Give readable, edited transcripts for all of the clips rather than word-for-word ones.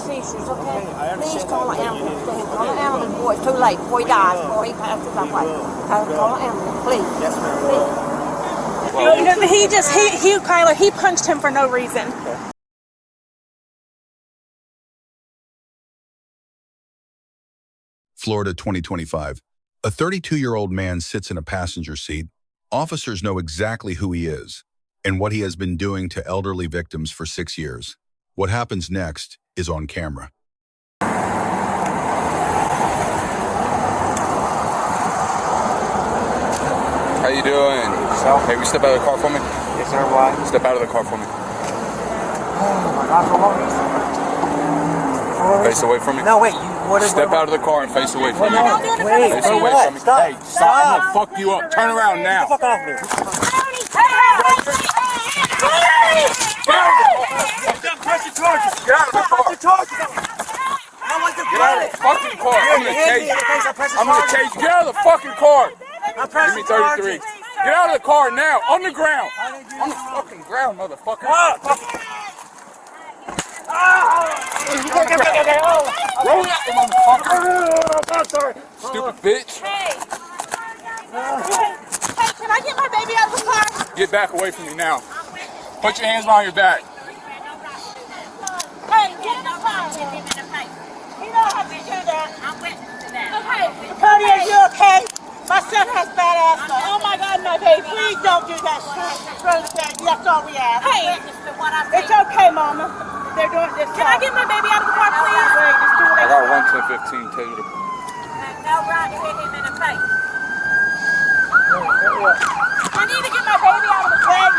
seizures, okay? Please call an ambulance to him. Call an ambulance before it's too late, before he dies, before he passes away. Call an ambulance, please. Yes, ma'am. Kyler, he punched him for no reason. Florida 2025. A 32-year-old man sits in a passenger seat. Officers know exactly who he is and what he has been doing to elderly victims for 6 years. What happens next is on camera. How you doing? Hey, will you step out of the car for me? Yes, sir. Why? Step out of the car for me. Oh my God, for what reason? Face away from me. No, wait. Step out of the car and face away from me. Wait, face away from me. Stop. Hey, stop. I'm gonna fuck you up. Turn around now. Get the fuck off me. Press the charges. Get out of the car. Press the charges. How was the Get out of the fucking car. I'm gonna tase you. I'm gonna tase you. Get out of the fucking car. Give me 33. Get out of the car now. On the ground. On the fucking ground, motherfucker. Roll out, motherfucker. I'm sorry. Stupid bitch. Hey, can I get my baby out of the car? Get back away from me now. Put your hands behind your back. Hey, get in the car. You don't have to do that. I'm witness to that. Okay. Cody, are you okay? My son has bad asthma. Oh my God, my baby. Please don't do that shit. That's all we ask. Hey, it's okay, Mama. They're doing this. Can I get my baby out of the car, please? Wait, just do what I got 110-15 Taser. No right to hit him in the face. I need to get my baby out of the car.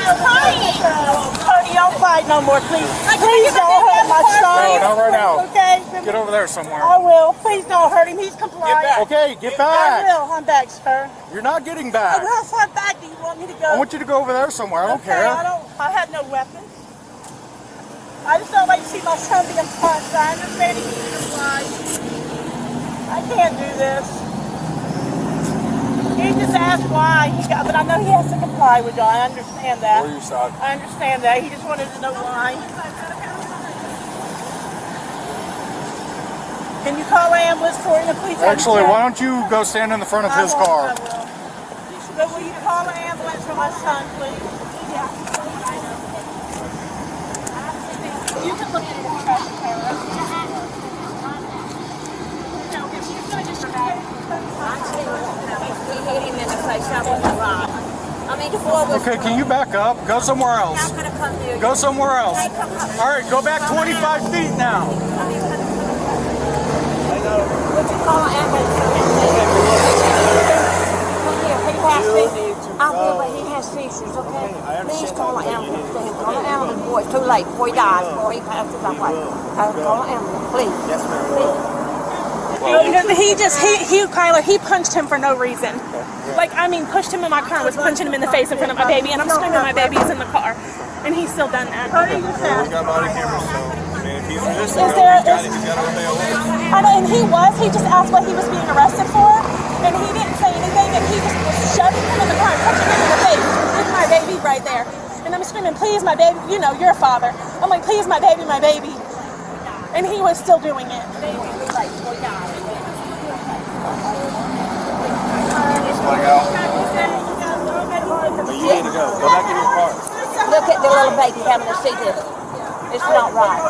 Cody, don't fight no more, please. Please don't hurt my son. No, not right now. Okay? Get over there somewhere. I will. Please don't hurt him. He's compliant. Okay, get I back. will. I'm back, sir. You're not getting back. How far back do you want me to go? I want you to go over there somewhere. I don't care. I have no weapons. I just don't like to see my son being punched. I understand he needs to comply. I can't do this. He just asked why but I know he has to comply with y'all. I understand that. Where are you, son? I understand that. He just wanted to know why. Can you call an ambulance for him, please? Actually, why don't you go stand in the front of his car? I will. But will you call an ambulance for my son, please? Yeah. You can look at it in the traffic camera. He hit him in the face. That wasn't right. I mean, the floor was... Okay, can you back up? Go somewhere else. How could I come here? Go somewhere else. All right, go back 25 feet now. Would you call an ambulance for him, please? Come here. He has seizures. I will, but he has seizures, okay? Please call an ambulance to him. Call an ambulance before it's too late, before he dies, before he passes away. Call an ambulance, please. Yes, ma'am. Please. Kyler, he punched him for no reason. Like, I mean, pushed him in my car and was punching him in the face in front of my baby, and I'm screaming my baby is in the car. And he's still done that. We got body cameras, so, I mean, if he's resisting, he's got to obey orders. I know, and he just asked what he was being arrested for, and he didn't say anything, and he just was shoving him in the car and punching him in the face with my baby right there. And I'm screaming, please, my baby, you know, you're a father. I'm like, please, my baby, my baby. And he was still doing it. You need to go. Go back in your car. Look at the little baby having to see this. It's not right.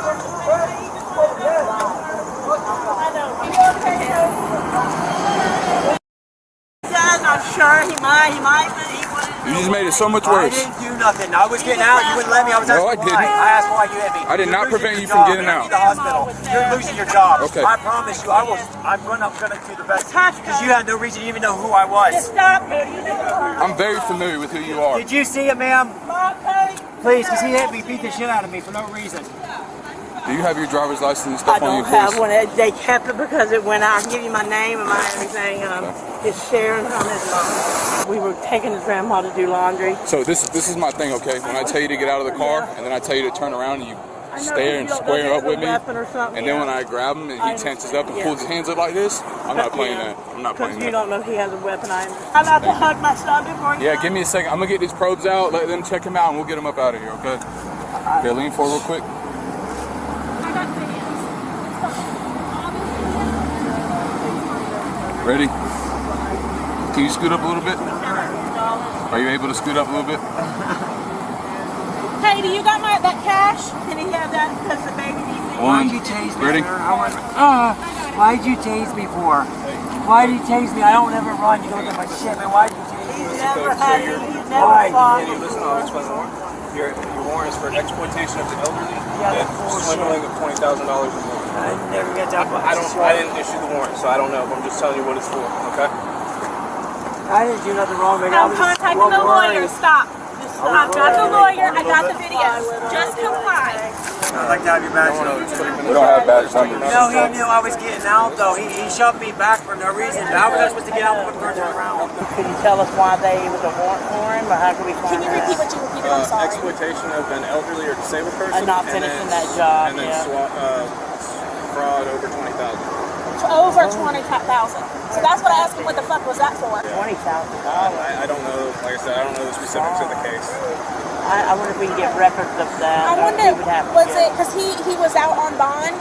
I'm sure he might, but he You just made it so much worse. I didn't do nothing. I was getting out. You wouldn't let me. I was asking No, I didn't. why. I asked why you hit me. I did not prevent you You're from losing getting your out. job. You're in the hospital. You're losing your job. Okay. I promise you, I'm gonna do the best because you had no reason to even know who I was. stop. I'm very familiar with who you are. Did you see it, ma'am? Please, because he hit me, beat the shit out of me for no reason. Do you have your driver's license and I stuff on don't your have face? one. They kept it because it went out. I can give you my name and my everything. It's Sharon on his mom. We were taking his grandma to do laundry. So this is my thing, okay? When I tell you to get out of the car, and then I tell you to turn around, and you stare and square up with me, and then when I grab him and he tenses up and pulls his hands up like this, I'm not playing that. I'm not playing Because you that. don't know he has a weapon. I'm about to hug my son before you. Yeah, give me a second. I'm gonna get these probes out, let them check him out, and we'll get him up out of here, okay? Okay, lean forward real quick. Ready? Can you scoot up a little bit? Are you able to scoot up a little bit? Hey, do you got that cash? Can he have that? Because the baby needs it. Why'd you tase me? Ready? Why'd you tase me for? Why'd you tase me? I don't ever run. You look at my shit, man. Why'd you tase me? He's never had it. He's never fought. Can you listen? I'll explain the warrant. Your warrant is for exploitation of the elderly and swindling of $20,000 or more. I never get that. I didn't issue the warrant, so I don't know. But I'm just telling you what it's for. Okay? I didn't do nothing wrong, man. I'm contacting the lawyer. Stop. I've got the lawyer. I got the videos. Just comply. I'd like to have your badge. We don't have badge numbers. No, he knew I was getting out, though. He shoved me back for no reason. How was I supposed to get out and turn around? Can you tell us why they was a warrant for him, or how can we find Can you repeat what you repeated? I'm sorry. Exploitation of an elderly or disabled person. And not finishing that job, And then fraud over 20,000. Over 20,000. So that's what I asked him. What the fuck was that for? $20,000? I don't know. Like I said, I don't know the specifics of the case. I wonder if we can get records of that. I wonder, was it because he was out on bond?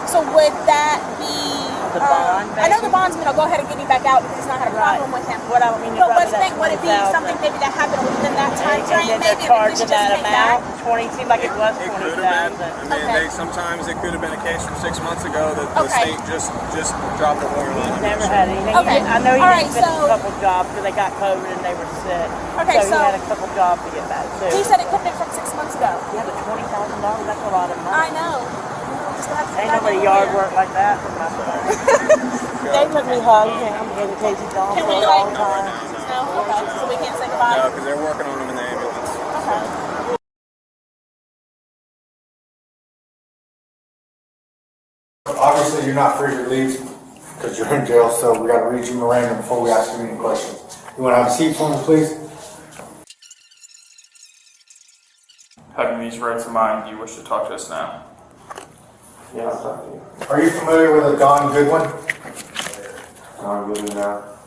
So would that be The bond? I know the bond's gonna go ahead and get me back out because he's not had a problem with him. What I mean, But what's the thing? Would it be something maybe that happened within that time frame? And then Maybe they're charging just that came back? amount? 20 seemed like it was It could have been. 20,000. I mean, Okay. sometimes it could have been a case from 6 months ago that the Okay. state just dropped a warrant on him. Never had anything. Okay. I know he All didn't right, finish so- a couple jobs because they got COVID and they were sick. Okay, so he so- had a couple jobs to get back to. He said it could have been from 6 months ago. Yeah, but $20,000, that's a lot of money. I know. Ain't nobody yard work like that from my They took me hugs and I'm getting Casey Dawn Can we all like? the time. No. Okay. So we can't say goodbye. No, because they're working on him in the ambulance. Okay. Obviously, you're not free to leave because you're in jail, so we got to read you Miranda before we ask you any questions. You want to have a seat for me, please? Having these rights in mind, do you wish to talk to us now? Yeah, I'll talk to you. Are you familiar with a Don Goodwin? Don Goodwin,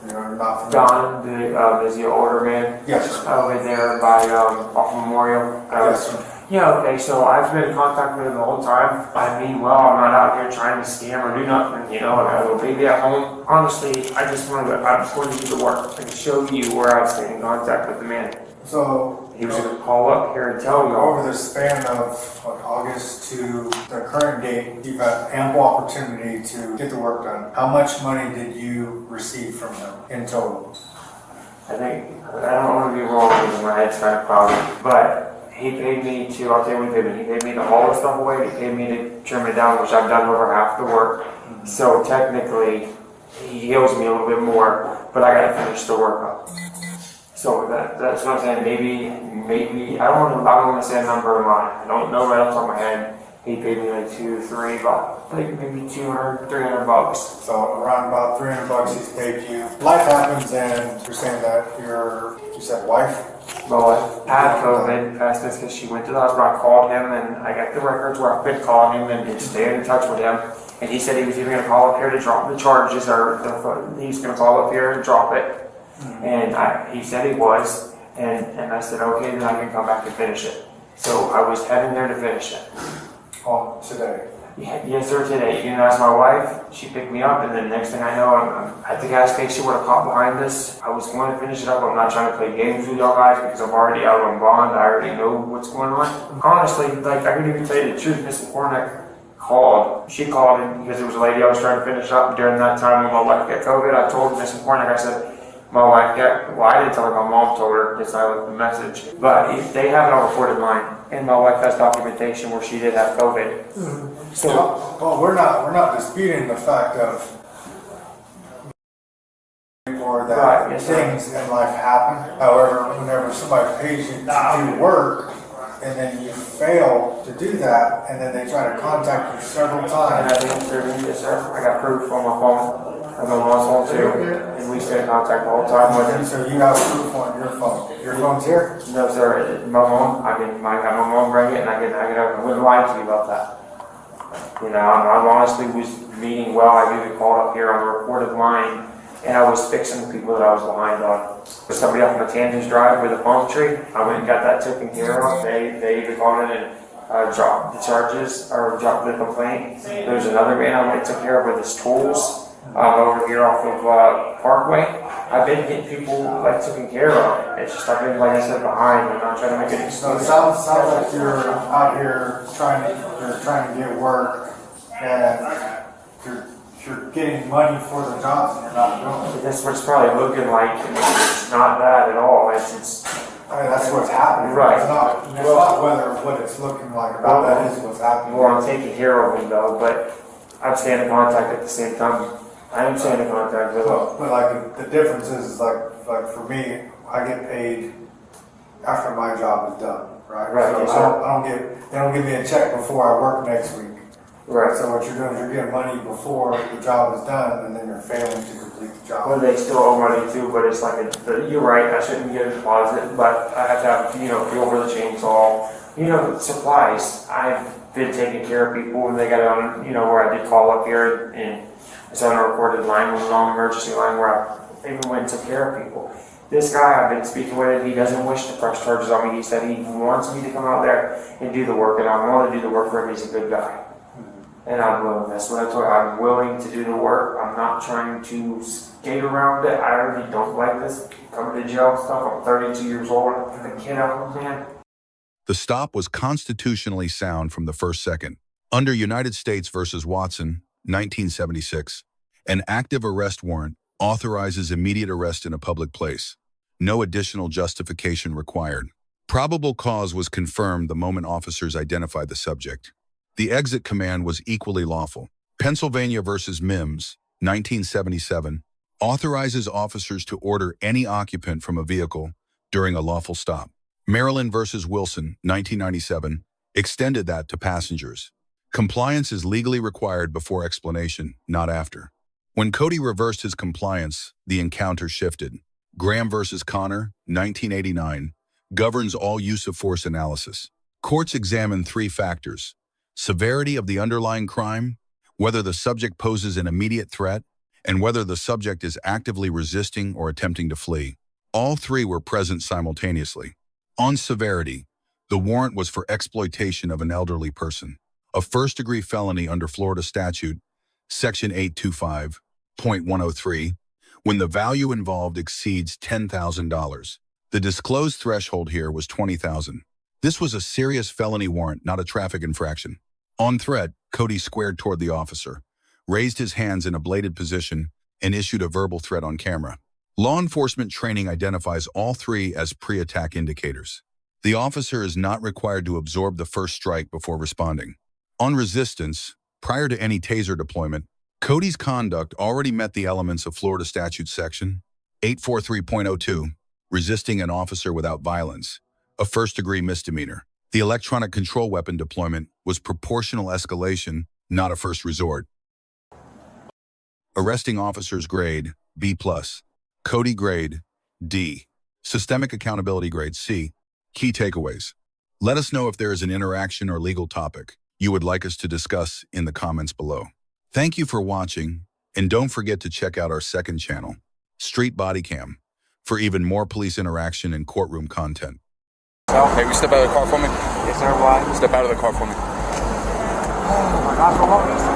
You're not familiar. Don, is the older man? Yes, sir. Over there by, off Memorial? Yes, sir. Yeah, okay, so I've been in contact with him the whole time. I mean, well, I'm not out here trying to scam or do nothing, you know, I got a little baby at home. Honestly, I just wanted to do the work and show you where I stayed in contact with the man. So, He was gonna call up here and tell you all. over the span of August to the current date, you've had ample opportunity to get the work done. How much money did you receive from him in total? I don't want to be wrong because my head's kind of cloudy, but he paid me I'll tell you what he paid me. He paid me to haul the stuff away, he paid me to trim it down, which I've done over half the work. So technically, he owes me a little bit more, but I gotta finish the work up. So that's what I'm saying, maybe, I don't want to say a number in mind. I don't know right off the top of my head. He paid me like maybe 200, 300 bucks. So around about $300 he's paid you. Life happens and you're saying that you said wife? My wife had COVID, passed this because she went to the hospital. I called him and I got the records where I've been calling him and staying in touch with him. And he said he was even going to call up here to drop the charges or he's going to call up here and drop it. And he said he was. And I said, okay, then I can come back and finish it. So I was heading there to finish it. Today? Yes, sir, today. You can ask my wife. She picked me up, and then next thing I know, I'm at the gas station with a cop behind us. I was going to finish it up. I'm not trying to play games with y'all guys because I'm already out on bond. I already know what's going on. Honestly, like, I can even tell you the truth. Miss Cornick called. She called in because there was a lady I was trying to finish up during that time when my wife got COVID. I told Miss Cornick, I said, my wife got, well, I didn't tell her, my mom told her, because I left the message. But they have it on recorded line, and my wife has documentation where she did have COVID. Mm-hmm. So, well, we're not disputing the fact of or that Right, yes, sir. things in life happen. However, whenever somebody pays you to do work, and then you fail to do that, and then they try to contact you several And times. I answered, yes, sir. I got proof on my phone. And my mom's phone too. And we stay in contact the whole time with And him. so you have proof on your phone. Your phone's here? No, sir. My mom, I have my mom bring it, and I wouldn't lie to you about that. You know, I honestly was meeting well. I even called up here on the recorded line and I was fixing the people that I was behind on. Somebody off McCandon's Drive with a palm tree, I went and got that taken care of. They even gone in and dropped the charges, or dropped the complaint. There's another man I went and took care of with his tools over here off of Parkway. I've been getting people like taken care of. It's just I've been, like I said, behind. I'm not trying to make it So it excuse. sounds like you're out here trying to get work, and you're getting money for the jobs and you're not doing it. That's what it's probably looking like. It's not that at all. It's I mean, that's what's happening. Right. It's not what it's looking like. That is what's happening. well, I'm taking care of them though, but I'm staying in contact at the same time. I am staying in contact with them. But like the difference is like for me, I get paid after my job is done, right? Right, So yes, they don't give me a check before I work next week. Right. So what you're doing is you're getting money before the job is done, and then you're failing to complete the job. Well, they still owe money too, but it's like, you're right, I shouldn't get a deposit, but I have to have, fuel for the chainsaw, supplies. I've been taking care of people when they got on, where I did call up here and it's on a recorded line, was on an emergency line where I even went and took care of people. This guy I've been speaking with, he doesn't wish to press charges on me. He said he wants me to come out there and do the work, and I want to do the work for him. He's a good guy. And I'm willing. That's what I told him. I'm willing to do the work. I'm not trying to skate around it. I really don't like this coming to jail stuff. I'm 32 years old. I'm a kid out, man. The stop was constitutionally sound from the first second. Under United States versus Watson, 1976, an active arrest warrant authorizes immediate arrest in a public place. No additional justification required. Probable cause was confirmed the moment officers identified the subject. The exit command was equally lawful. Pennsylvania versus Mimms, 1977, authorizes officers to order any occupant from a vehicle during a lawful stop. Maryland versus Wilson, 1997, extended that to passengers. Compliance is legally required before explanation, not after. When Cody reversed his compliance, the encounter shifted. Graham versus Connor, 1989, governs all use of force analysis. Courts examine three factors: severity of the underlying crime, whether the subject poses an immediate threat, and whether the subject is actively resisting or attempting to flee. All three were present simultaneously. On severity, the warrant was for exploitation of an elderly person, a first-degree felony under Florida Statute, Section 825.103, when the value involved exceeds $10,000. The disclosed threshold here was $20,000. This was a serious felony warrant, not a traffic infraction. On threat, Cody squared toward the officer, raised his hands in a bladed position, and issued a verbal threat on camera. Law enforcement training identifies all three as pre-attack indicators. The officer is not required to absorb the first strike before responding. On resistance, prior to any taser deployment, Cody's conduct already met the elements of Florida Statute Section 843.02, resisting an officer without violence, a first-degree misdemeanor. The electronic control weapon deployment was proportional escalation, not a first resort. Arresting officers grade B+, Cody grade D, systemic accountability grade C. Key takeaways. Let us know if there is an interaction or legal topic you would like us to discuss in the comments below. Thank you for watching, and don't forget to check out our second channel, Street Bodycam, for even more police interaction and courtroom content. Hey, we step out of the car for me? Yes, sir. Why? Step out of the car for me. Oh my God, for what reason?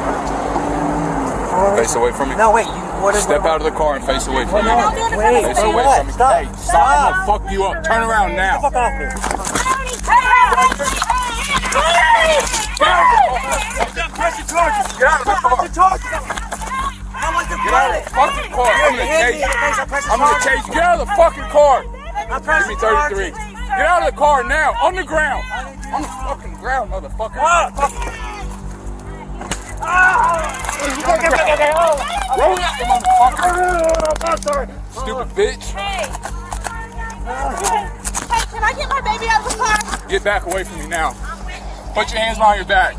Face away from me. No, wait. Step out of the car and face away from me. Wait, Face away what? from me. Stop. Hey, stop. I'm gonna fuck you up. Turn around now. Fuck off me. Get out of the car. Get out of the fucking car. I'm gonna cage you. Get out of the fucking car. Give me 33. Get out of the car now. On the ground. On the fucking ground, motherfucker. Roll out, motherfucker. Stupid bitch. Hey, can I get my baby out of the car? Get back away from me now. Put your hands behind your back.